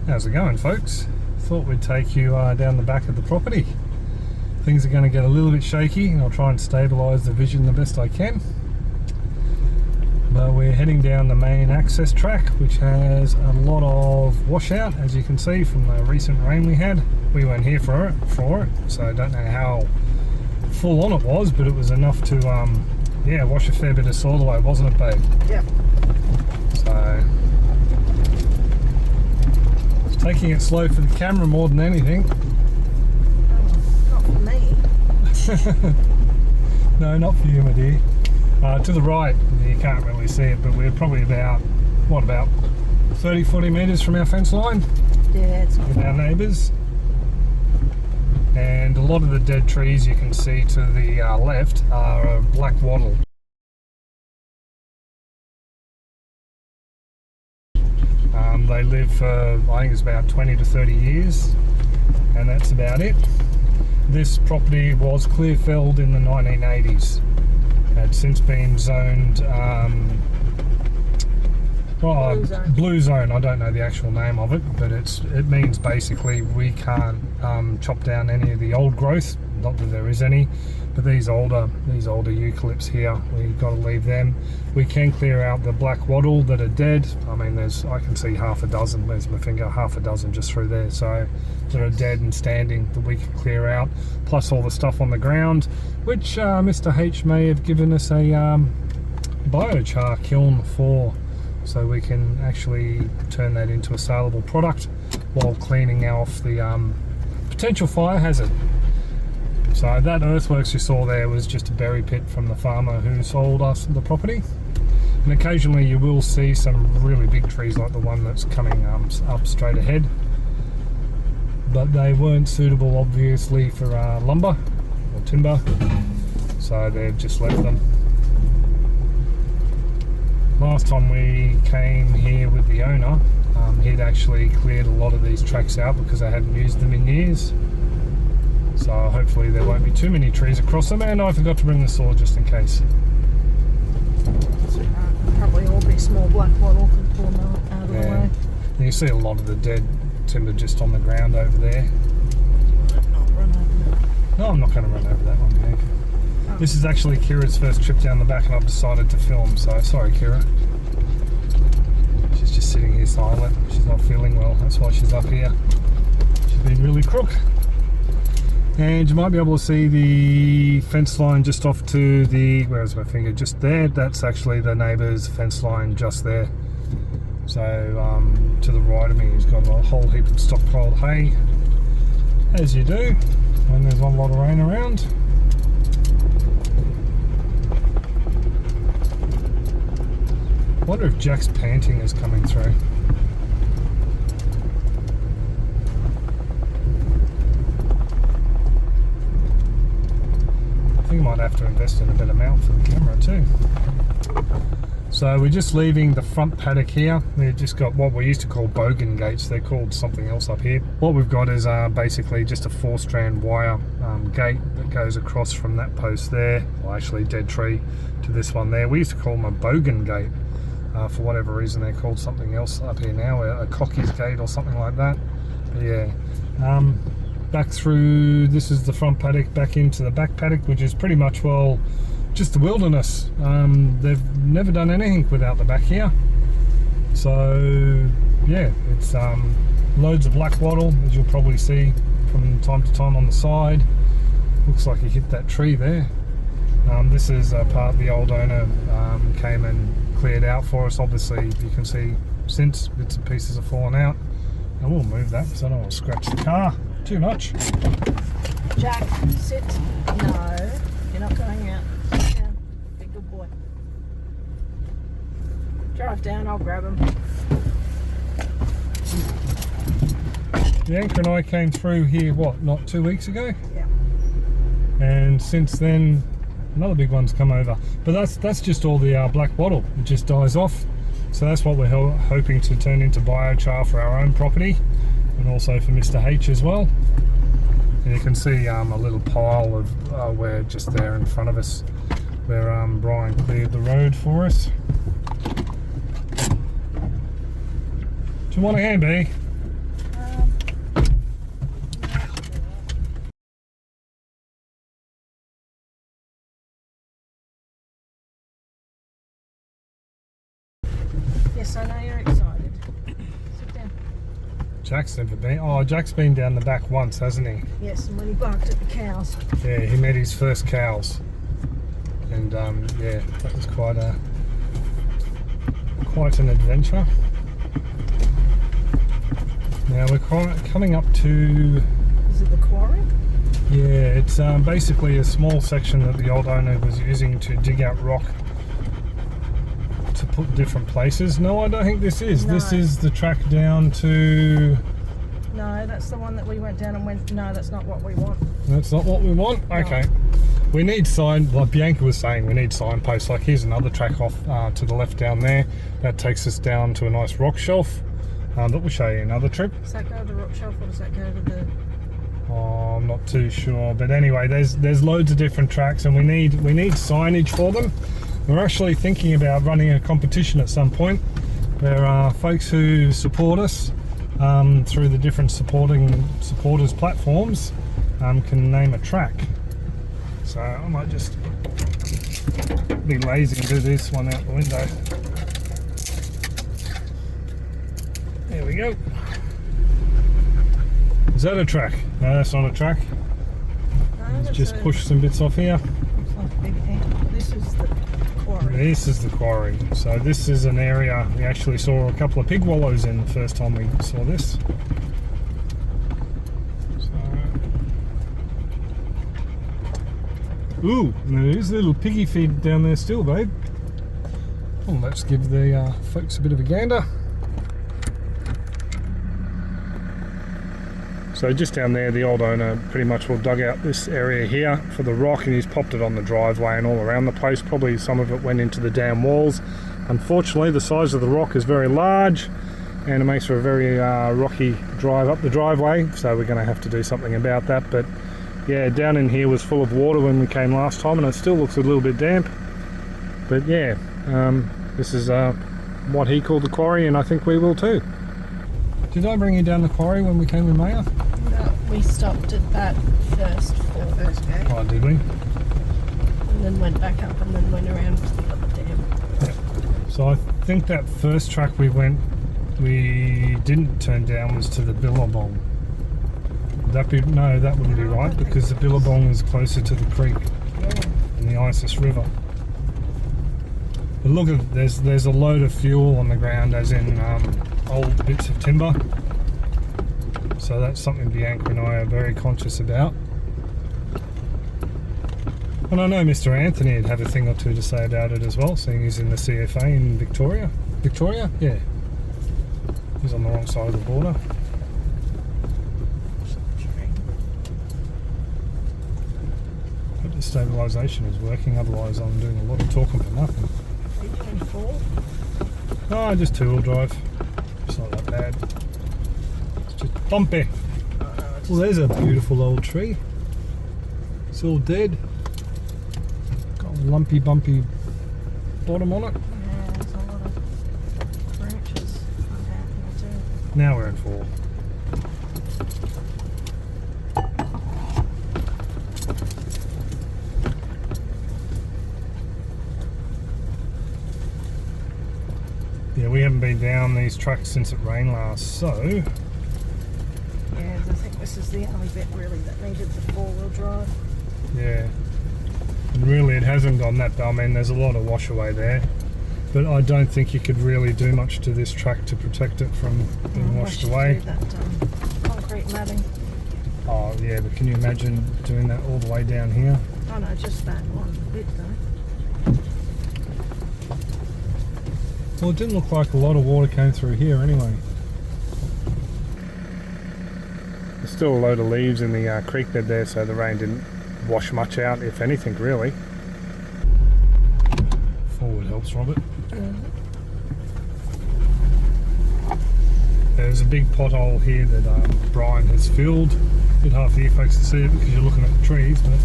How's it going, folks? Thought we'd take you down the back of the property. Things are going to get a little bit shaky and I'll try and stabilise the vision the best I can. But we're heading down the main access track, which has a lot of washout, as you can see from the recent rain we had. We weren't here for it, so I don't know how full on it was, but it was enough to wash a fair bit of soil away, wasn't it, babe? Yep. So taking it slow for the camera more than anything. Not for me. No, not for you, my dear. To the right, you can't really see it, but we're probably about 30-40 metres from our fence line. Yeah, it's with our neighbours. And a lot of the dead trees you can see to the left are a black wattle. They live for, I think it's about 20 to 30 years, and that's about it. This property was clear felled in the 1980s. It had since been zoned blue zone. I don't know the actual name of it, but it means basically we can't chop down any of the old growth. Not that there is any, but these older eucalypts here, we've got to leave them. We can clear out the black wattle that are dead. I mean, I can see half a dozen. There's my finger, half a dozen just through there. So that are dead and standing that we can clear out. Plus all the stuff on the ground, which Mr. H may have given us a biochar kiln for, so we can actually turn that into a saleable product while cleaning off the potential fire hazard. So that earthworks you saw there was just a berry pit from the farmer who sold us the property. And occasionally you will see some really big trees like the one that's coming up straight ahead. But they weren't suitable obviously for lumber or timber, so they've just left them. Last time we came here with the owner, he'd actually cleared a lot of these tracks out because they hadn't used them in years. So hopefully there won't be too many trees across them, and I forgot to bring the saw just in case. Probably all be small black wattle, can pull them out of the way. You can see a lot of the dead timber just on the ground over there. Not run over that. No, I'm not going to run over that one, Meg. Oh. This is actually Kira's first trip down the back and I've decided to film, so sorry Kira. She's just sitting here silent. She's not feeling well, that's why she's up here. She's been really crook. And you might be able to see the fence line just off to the, where's my finger, just there. That's actually the neighbour's fence line just there. So to the right of me, he's got a whole heap of stockpiled hay, as you do when there's not a lot of rain around. I wonder if Jack's panting is coming through. I think I might have to invest in a better mount for the camera too. So we're just leaving the front paddock here. We've just got what we used to call bogan gates. They're called something else up here. What we've got is basically just a 4-strand wire gate that goes across from that post there, well actually dead tree, to this one there. We used to call them a bogan gate. For whatever reason they're called something else up here now, a cocky's gate or something like that. But yeah. Back through, this is the front paddock, back into the back paddock, which is pretty much, well, just the wilderness. They've never done anything without the back here. So yeah, it's loads of black wattle, as you'll probably see from time to time on the side. Looks like he hit that tree there. This is a part the old owner came and cleared out for us. Obviously you can see since bits and pieces have fallen out. I will move that because I don't want to scratch the car too much. Jack, sit. No, you're not going out. Sit down. Be a good boy. Drive down, I'll grab him. Bianca and I came through here, what, not 2 weeks ago? Yeah. And since then, another big one's come over. But that's just all the black wattle. It just dies off. So that's what we're hoping to turn into biochar for our own property, and also for Mr. H as well. And you can see a little pile of where just there in front of us, where Brian cleared the road for us. Do you want a hand, B? I know you're excited. Sit down. Jack's never been. Oh, Jack's been down the back once, hasn't he? Yes, and when he barked at the cows. Yeah, he met his first cows, and yeah, that was quite an adventure. Now we're coming up to. Is it the quarry? Yeah, it's basically a small section that the old owner was using to dig out rock to put different places. No, I don't think this is. No. This is the track down to... No, that's the one that we went down and went, no, that's not what we want. That's not what we want? Okay. We need sign, like Bianca was saying, we need signposts. Like here's another track off to the left down there. That takes us down to a nice rock shelf that we'll show you another trip. Does that go to the rock shelf or does that go to the... Oh, I'm not too sure, but anyway, there's loads of different tracks, and we need signage for them. We're actually thinking about running a competition at some point. There are folks who support us through the different supporters platforms can name a track. So I might just be lazy and do this one out the window. There we go. Is that a track? No, that's not a track. No, Let's just push some bits off here. Looks like a big ant. This is the quarry. This is the quarry. So this is an area we actually saw a couple of pig wallows in the first time we saw this. So, ooh, and there is a little piggy feed down there still, babe. Well, let's give the folks a bit of a gander. So just down there, the old owner pretty much will dug out this area here for the rock, and he's popped it on the driveway and all around the place. Probably some of it went into the dam walls. Unfortunately, the size of the rock is very large, and it makes for a very rocky drive up the driveway. So we're going to have to do something about that. But yeah, down in here was full of water when we came last time, and it still looks a little bit damp. But yeah, this is what he called the quarry, and I think we will too. Did I bring you down the quarry when we came with Maya? No, we stopped at that first gate. Oh, did we? And then went back up and then went around to the other dam. Yeah. So I think that first track we didn't turn down was to the Billabong. Would that be, no, that wouldn't be right, because the Billabong is closer to the creek and the Isis River. But look, there's a load of fuel on the ground, as in old bits of timber. So that's something Bianca and I are very conscious about. And I know Mr. Anthony would have a thing or two to say about it as well, seeing he's in the CFA in Victoria. Victoria? Yeah. He's on the wrong side of the border. Hope the stabilisation is working, otherwise I'm doing a lot of talking for nothing. Are you doing four? Oh, just two-wheel drive. It's not that bad. It's just bumpy. Well, there's a beautiful old tree. It's all dead. Got a lumpy, bumpy bottom on it. Yeah, there's a lot of branches on that here too. Now we're in 4. Yeah, we haven't been down these tracks since it rained last, so... Yeah, I think this is the only bit really that needed the four-wheel drive. Yeah. And really it hasn't gone that bad. I mean, there's a lot of wash away there. But I don't think you could really do much to this track to protect it from being washed away. That concrete matting. Oh yeah, but can you imagine doing that all the way down here? Oh no, just that one bit though. Well, it didn't look like a lot of water came through here anyway. There's still a load of leaves in the creek bed there, so the rain didn't wash much out, if anything, really. Forward helps, Robert. There's a big pothole here that Brian has filled. A bit hard for you folks to see it because you're looking at the trees, but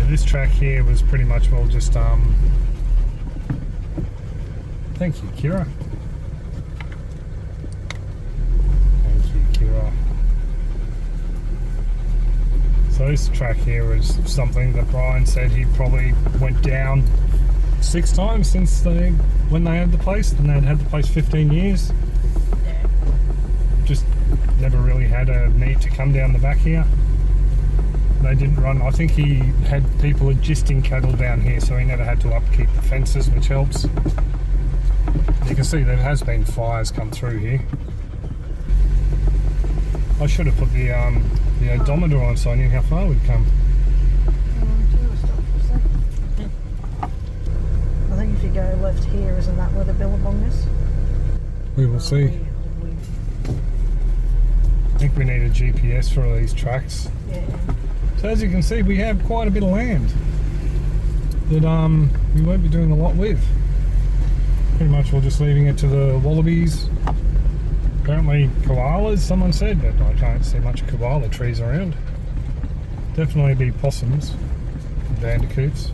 this track here was pretty much all just thank you, Kira. Thank you, Kira. So this track here is something that Brian said he probably went down 6 times since when they had the place, and they'd had the place 15 years. Yeah. Just never really had a need to come down the back here. They didn't run. I think he had people adjusting cattle down here, so he never had to upkeep the fences, which helps. You can see there has been fires come through here. I should have put the odometer on so I knew how far we'd come. I think if you go left here, isn't that where the billabong is? We will see. I think we need a GPS for all these tracks. Yeah. So as you can see, we have quite a bit of land that we won't be doing a lot with. Pretty much we're just leaving it to the wallabies. Apparently koalas, someone said, but I can't see much koala trees around. Definitely be possums, bandicoots,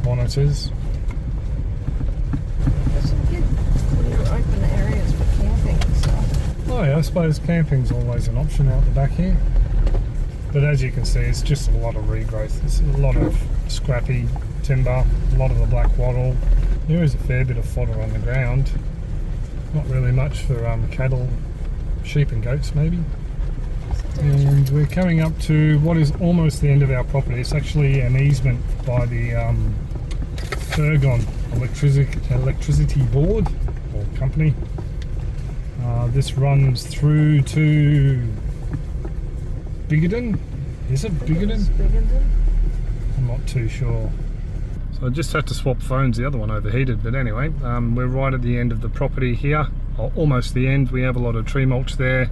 monitors. There's some good clear open areas for camping and stuff. Oh yeah, I suppose camping's always an option out the back here. But as you can see, it's just a lot of regrowth. It's a lot of scrappy timber, a lot of the black wattle. There is a fair bit of fodder on the ground. Not really much for cattle, sheep and goats maybe. And we're coming up to what is almost the end of our property. It's actually an easement by the Ergon electricity board or company. This runs through to Biggeden. Is it Biggeden? I'm not too sure. So I just had to swap phones, the other one overheated, but anyway, we're right at the end of the property here, or almost the end. We have a lot of tree mulch there,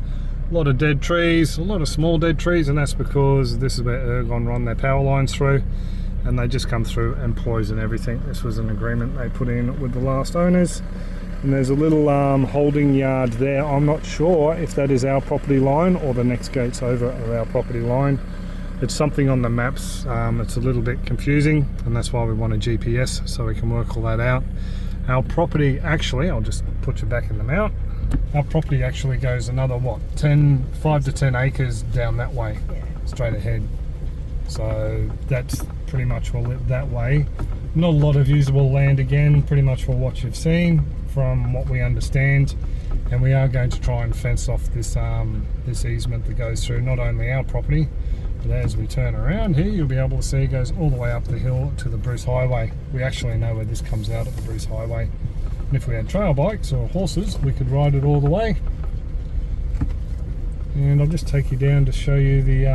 a lot of dead trees, a lot of small dead trees, and that's because this is where Ergon run their power lines through, and they just come through and poison everything. This was an agreement they put in with the last owners, and there's a little holding yard there. I'm not sure if that is our property line or the next gates over are our property line. It's something on the maps, it's a little bit confusing, and that's why we want a GPS so we can work all that out. Our property actually, I'll just put you back in the mount, our property actually goes another what, 5 to 10 acres down that way, straight ahead. So that's pretty much all it that way. Not a lot of usable land again, pretty much for what you've seen from what we understand. And we are going to try and fence off this this easement that goes through not only our property, but as we turn around here, you'll be able to see it goes all the way up the hill to the Bruce Highway. We actually know where this comes out at the Bruce Highway. And if we had trail bikes or horses, we could ride it all the way. And I'll just take you down to show you the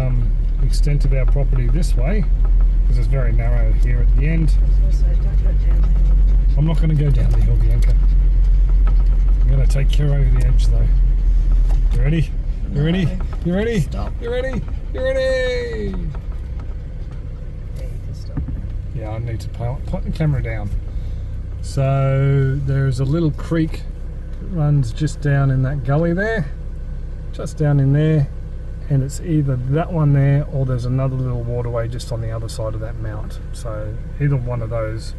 extent of our property this way, because it's very narrow here at the end. I'm not going to go down the hill, Bianca. I'm going to take care over the edge though. You ready? You ready? You ready? Stop. You ready? You ready? Yeah, you can stop. Yeah, I need to put the camera down. So there's a little creek that runs just down in that gully there, just down in there, and it's either that one there or there's another little waterway just on the other side of that mount. So either one of those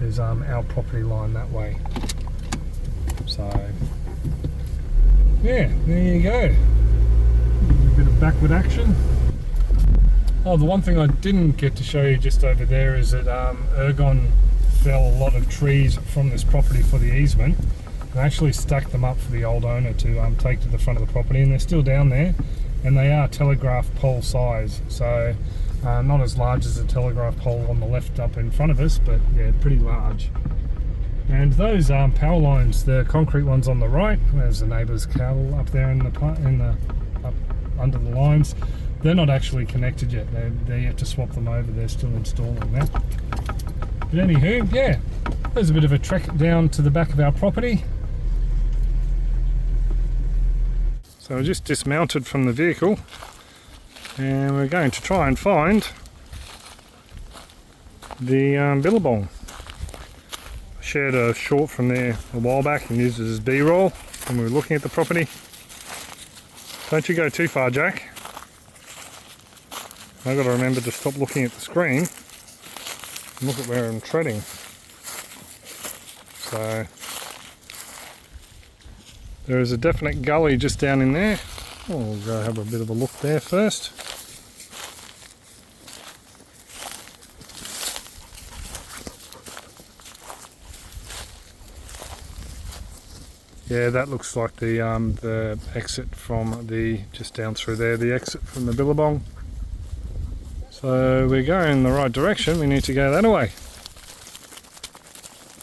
is our property line that way. So yeah, there you go. A bit of backward action. Oh, the one thing I didn't get to show you just over there is that Ergon fell a lot of trees from this property for the easement and actually stacked them up for the old owner to take to the front of the property, and they're still down there, and they are telegraph pole size, so not as large as the telegraph pole on the left up in front of us, but yeah, pretty large. And those power lines, the concrete ones on the right, there's the neighbour's cattle up there in the up under the lines. They're not actually connected yet. They're yet to swap them over. They're still installing that. But anywho, yeah, there's a bit of a trek down to the back of our property. So I just dismounted from the vehicle, and we're going to try and find the billabong. I shared a short from there a while back and used it as B-roll when we were looking at the property. Don't you go too far, Jack. I've got to remember to stop looking at the screen and look at where I'm treading. So there is a definite gully just down in there. We'll go have a bit of a look there first. Yeah, that looks like the exit from just down through there, the exit from the billabong. So we're going in the right direction. We need to go that way.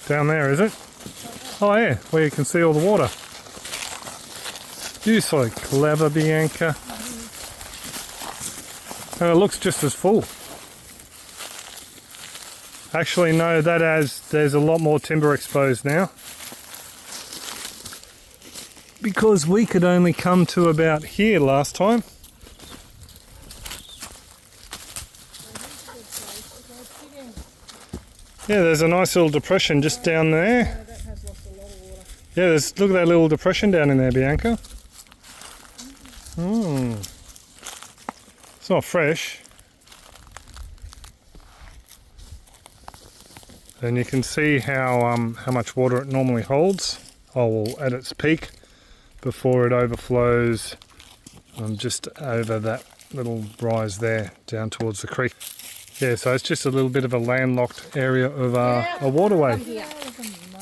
Down there, is it? Oh yeah, where you can see all the water. You're so clever, Bianca. And it looks just as full. Actually, no, there's a lot more timber exposed now. Because we could only come to about here last time. Yeah, there's a nice little depression just down there. Yeah, look at that little depression down in there, Bianca. It's not fresh. And you can see how much water it normally holds. Oh, well, at its peak before it overflows just over that little rise there down towards the creek. Yeah, so it's just a little bit of a landlocked area of a waterway.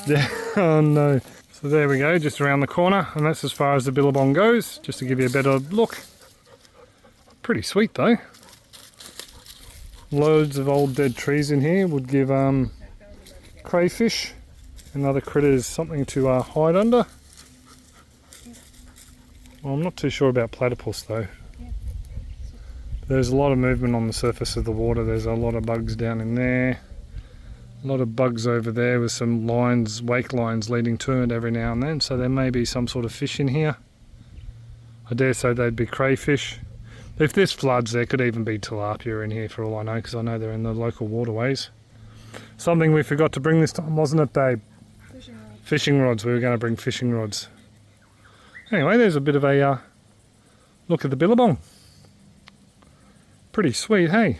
Yeah, oh no. So there we go, just around the corner, and that's as far as the billabong goes, just to give you a better look. Pretty sweet though. Loads of old dead trees in here would give crayfish and other critters something to hide under. Well, I'm not too sure about platypus though. There's a lot of movement on the surface of the water. There's a lot of bugs down in there. A lot of bugs over there with some lines, wake lines leading to it every now and then. So there may be some sort of fish in here. I dare say they'd be crayfish. If this floods, there could even be tilapia in here for all I know, because I know they're in the local waterways. Something we forgot to bring this time, wasn't it, babe? Fishing rods. Fishing rods. We were going to bring fishing rods. Anyway, there's a bit of a look at the billabong. Pretty sweet, hey?